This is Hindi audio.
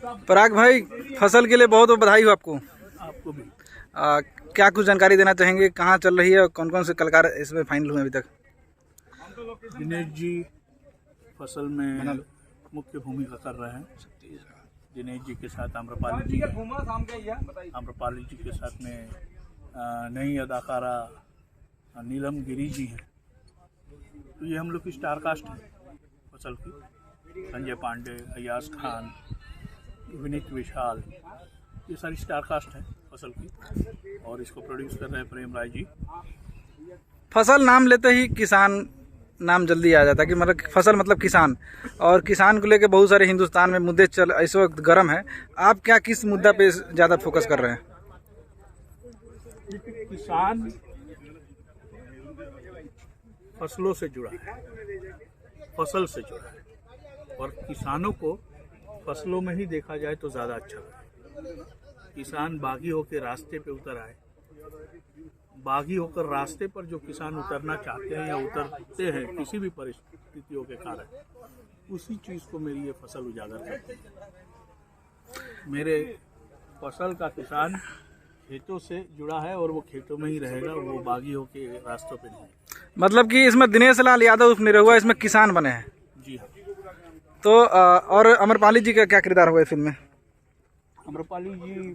पराग भाई, फसल के लिए बहुत बहुत बधाई हो आपको। आपको भी। क्या कुछ जानकारी देना चाहेंगे, कहाँ चल रही है और कौन कौन से कलाकार इसमें फाइनल हुए अभी तक? दिनेश जी फसल में मुख्य भूमिका कर रहे हैं। दिनेश जी के साथ आम्रपाली जी हैं। आम्रपाली जी के साथ में नई अदाकारा नीलम गिरी जी हैं। तो ये हम लोग की स्टार कास्ट है फसल की। संजय पांडे, अयाज खान, विनीत विशाल, ये सारी स्टार कास्ट है फसल की। और इसको प्रोड्यूस कर रहे हैं प्रेम राय जी। फसल नाम लेते ही किसान नाम जल्दी आ जाता है कि मतलब फसल मतलब किसान, और किसान को लेकर बहुत सारे हिंदुस्तान में मुद्दे चल इस वक्त गर्म है। आप क्या किस मुद्दा पे ज़्यादा फोकस कर रहे हैं? किसान फसलों से जुड़ा है, फसल से जुड़ा है, और किसानों को फसलों में ही देखा जाए तो ज़्यादा अच्छा लगता है। किसान बागी होकर रास्ते पे उतर आए, बागी होकर रास्ते पर जो किसान उतरना चाहते हैं या उतरते हैं किसी भी परिस्थितियों के कारण, उसी चीज़ को मेरी ये फसल उजागर करती है। मेरे फसल का किसान खेतों से जुड़ा है और वो खेतों में ही रहेगा, वो बागी होके रास्तों पे नहीं। मतलब कि इसमें दिनेश लाल यादव उर्फ निरहुआ इसमें किसान बने हैं। जी हाँ। तो और अमरपाली जी का क्या किरदार हुआ है फिल्म में? आम्रपाली जी